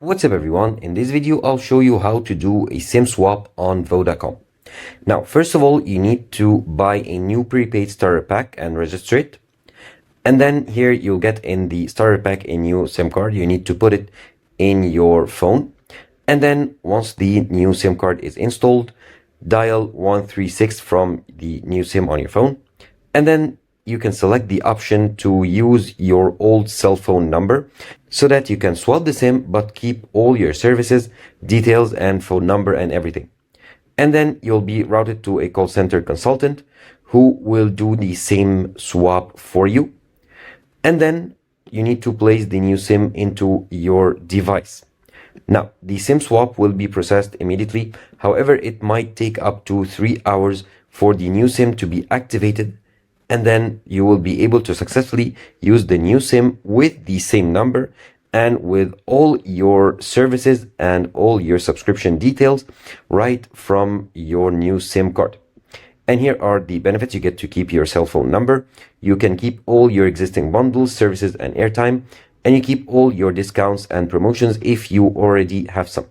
What's up everyone? In this video, I'll show you how to do a SIM swap on Vodacom. Now, first of all, you need to buy a new prepaid starter pack and register it. And then here you'll get in the starter pack a new SIM card. You need to put it in your phone. And then once the new SIM card is installed, dial 136 from the new SIM on your phone. And then you can select the option to use your old cell phone number so that you can swap the SIM but keep all your services, details and phone number and everything. And then you'll be routed to a call center consultant who will do the same swap for you. And then you need to place the new SIM into your device. Now, the SIM swap will be processed immediately. However, it might take up to 3 hours for the new SIM to be activated, and then you will be able to successfully use the new SIM with the same number and with all your services and all your subscription details right from your new SIM card. And here are the benefits. You get to keep your cell phone number. You can keep all your existing bundles, services, and airtime. And you keep all your discounts and promotions if you already have some.